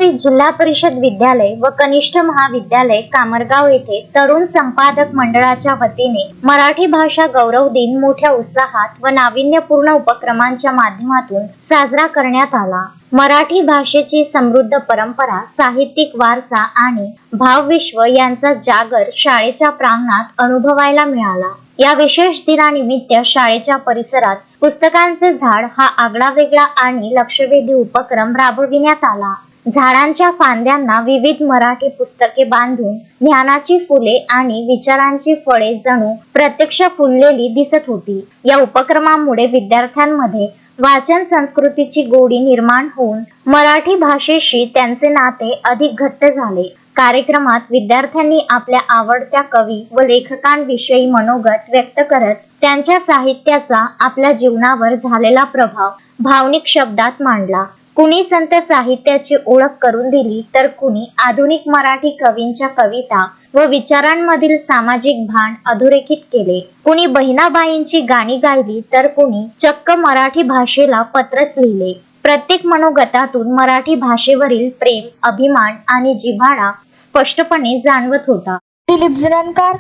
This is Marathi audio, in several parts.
जिल्हा परिषद विद्यालय व कनिष्ठ महाविद्यालय कामरगाव येथे तरुण संपादक मंडळाच्या वतीने मराठी भाषा गौरव दिन मोठ्या उत्साहात व नाविन्यपूर्ण उपक्रमांच्या माध्यमातून साजरा करण्यात आला। मराठी भाषेची समृद्ध परंपरा, साहित्यिक वारसा आणि भावविश्व यांचा जागर शाळेच्या प्रांगणात अनुभवायला मिळाला। या विशेष दिनानिमित्त शाळेच्या परिसरात पुस्तकांचे झाड हा आगळावेगळा आणि लक्षवेधी उपक्रम राबविण्यात आला। झाडांच्या फांद्यांना विविध मराठी पुस्तके बांधून ज्ञानाची फुले आणि विचारांची फळे जणू प्रत्यक्ष फुललेली दिसत होती। या उपक्रमामुळे विद्यार्थ्यांमध्ये वाचन संस्कृतीची गोडी निर्माण होऊन मराठी भाषेशी त्यांचे नाते अधिक घट्ट झाले। कार्यक्रमात विद्यार्थ्यांनी आपल्या आवडत्या कवी व लेखकांविषयी मनोगत व्यक्त करत त्यांच्या साहित्याचा आपल्या जीवनावर झालेला प्रभाव भावनिक शब्दात मांडला। कुणी संत साहित्याची ओळख करून दिली, तर कुणी आधुनिक मराठी कवींच्या कविता व विचारांमधील सामाजिक भान अधोरेखित केले। कुणी बहिणाबाईंची गाणी गायली, तर कुणी चक्क मराठी भाषेला पत्रच लिहिले। प्रत्येक मनोगतातून मराठी भाषेवरील प्रेम, अभिमान आणि जिव्हाळा स्पष्टपणे जाणवत होता। दिलीप जुननकर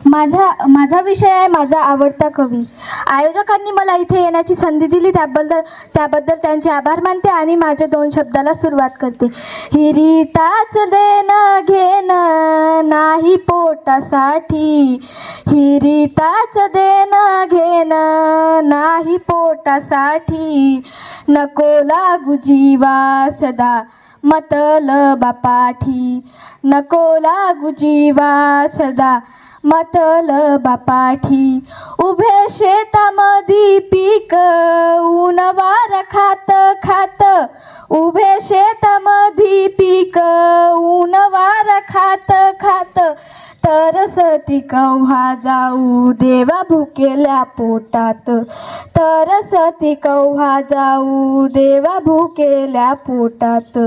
माझा विषय आहे माझा आवडता कवी। आयोजकांनी मला इथे येण्याची संधी दिली त्याबद्दल त्यांचे आभार मानते आणि माझ्या 2 शब्दाला सुरुवात करते। हिरीताच देणं घेणं नाही पोटासाठी, हिरीताच देणं घेणं नाही पोटासाठी, नको लागू जीवा सदा मतलबापाठी, नको लागू जीवा सदा मतलबापाठी। उभे शेतामधी पीक ऊन वार खात खात, उभे शेतामधी पीक ऊन वार खात खात, तरसती कव्हा जाऊ देवा भुकेल्या पोटात, तरसती कव्हा जाऊ देवा भुकेल्या पोटात।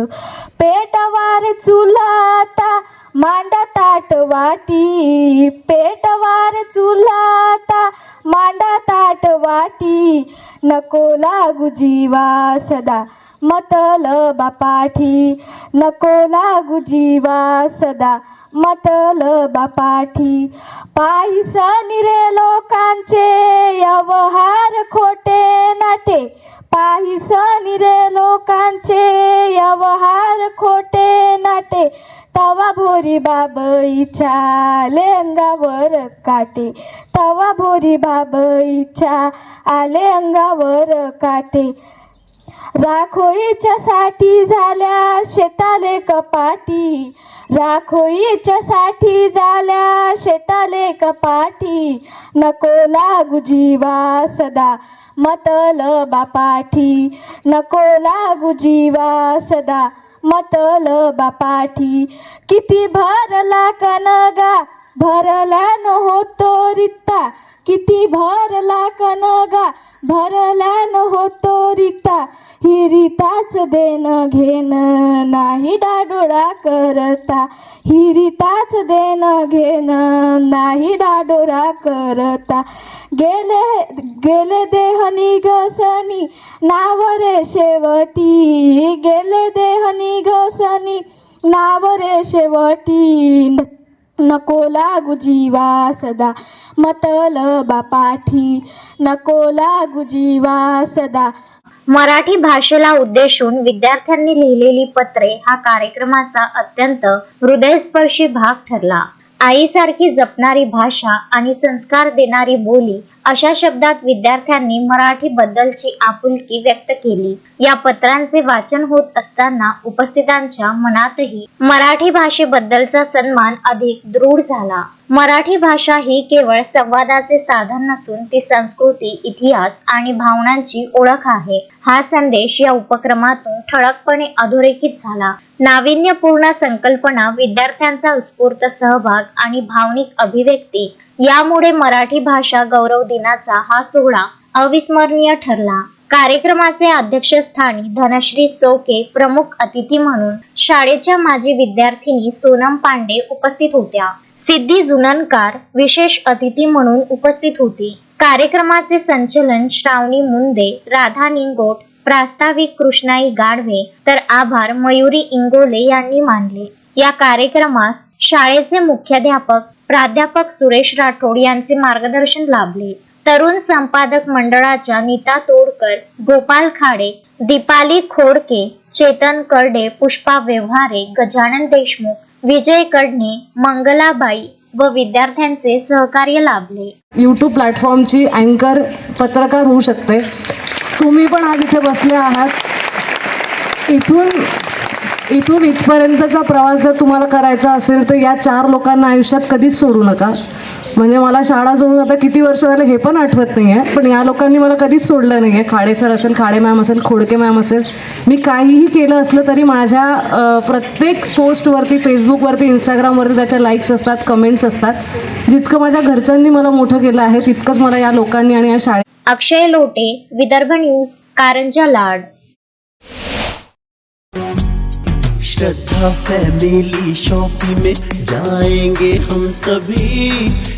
पेटवार चुलाता मांडा ताट वाटी, पेटवार चुलाता मांडा ताट वाटी, नको लागू जीवा सदा मतलबापाठी, नको लागू जीवा सदा मतलबापाठी। पायसनी रे लोकांचे व्यवहार खोटे नाटे, पायसनी रे लोकांचे व्यवहार खोटे नाटे, तवा भोरी बाबईच्या अंगावर काटे, तवा भोरी बाबईच्या आले अंगावर काटे। राखोईच्या साठी झाल्या शेताले कपाटी, राखोईच्या साठी झाल्या शेताले कपाटी, नको लागू जीवा सदा मतलबापाठी, नको लागू जीवा सदा मतलबापाठी। किती भरला कनगा भरला न होतो रित्ता, किती भरला कनगा भरला न होतो रित्ता, हिरीताच देणं घेणं नाही डाडोळा करता, हिरीताच देणं घेणं नाही डाडोळा करता। गेले देह निघसनी नाव रे शेवटी, गेले देह निघसनी नाव रे शेवटी, नको लागू जीवा सदा मतलबापाठी, नको लागू जीवा सदा। मराठी भाषेला उद्देशून विद्यार्थ्यांनी लिहिलेली पत्रे हा कार्यक्रमाचा अत्यंत हृदयस्पर्शी भाग ठरला। आईसारखी जपणारी भाषा आणि संस्कार देणारी बोली अशा शब्दात विद्यार्थ्यांनी मराठी बद्दलची आपुलकी व्यक्त केली। या पत्रांचे वाचन होत असताना उपस्थितांच्या मनातही मराठी भाषेबद्दलचा सन्मान अधिक दृढ झाला। मराठी भाषा ही केवळ संवादाचे साधन नसून ती संस्कृती, इतिहास आणि भावनांची ओळख आहे। हा संदेश या उपक्रमातून ठळकपणे अधोरेखित झाला। नाविन्यपूर्ण संकल्पना, विद्यार्थ्यांचा उत्स्फूर्त सहभाग आणि भावनिक अभिव्यक्ती यामुळे मराठी भाषा गौरव दिनाचा हा सोहळा अविस्मरणीय ठरला। कार्यक्रमाचे अध्यक्षस्थानी धनश्री चौके प्रमुख अतिथी म्हणून, शाळेच्या माजी विद्यार्थिनी सोनम पांडे उपस्थित होत्या। सिद्धी जुननकार विशेष अतिथी म्हणून उपस्थित होती। कार्यक्रमाचे संचलन श्रावणी मुंदे, राधा निंगोट, प्रास्ताविक कृष्णाई गाढवे तर आभार मयुरी इंगोले यांनी मानले. या कार्यक्रमास शाळेचे मुख्याध्यापक प्राध्यापक सुरेश राठोड यांचे मार्गदर्शन लाभले. तरुण संपादक मंडळाच्या नीता तोडकर, गोपाल खाडे, दीपाली खोडके, चेतन करडे, पुष्पा व्यवहारे, गजानन देशमुख, विजय कडणे, मंगलाबाई व विद्यार्थ्यांचे सहकार्य लाभले. यूट्यूब प्लॅटफॉर्मची अँकर पत्रकार होऊ शकते. तुम्ही पण आज इथे बसले आहात. इथून इथपर्यंतचा प्रवास जर तुम्हाला करायचा असेल तर या 4 लोकांना आयुष्यात कधीच सोडू नका. म्हणजे मला शाळा सोडून आता किती वर्ष झाले हे पण आठवत नाही आहे, पण या लोकांनी मला कधीच सोडलं नाही आहे. खाडे सर असेल, खाडे मॅम असेल, खोडके मॅम असेल, मी काहीही केलं असलं तरी माझ्या प्रत्येक पोस्टवरती, फेसबुकवरती, इंस्टाग्रामवरती त्याच्या लाईक्स असतात, कमेंट्स असतात. जितकं माझ्या घरच्यांनी मला मोठं केलं आहे तितकंच मला या लोकांनी आणि या शाळेत. अक्षय लोटे, विदर्भ न्यूज, कारंजा लाड. श्रद्धा फैमिली शॉपिंग में जाएंगे हम सभी,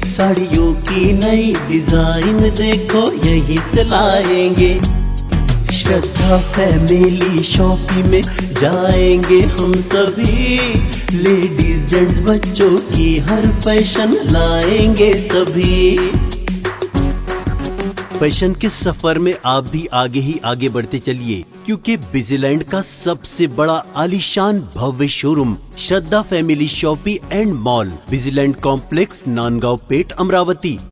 साड़ियों की नई डिजाइन देखो यहीं से लाएंगे. श्रद्धा फैमिली शॉपिंग में जाएंगे हम सभी, लेडीज जेंट्स बच्चों की हर फैशन लाएंगे सभी. फैशन के सफर में आप भी आगे ही आगे बढ़ते चलिए, क्योंकि बिजीलैंड का सबसे बड़ा आलीशान भव्य showroom Shraddha family shopping and mall, Busyland complex, Nandgaon Peth, Amravati.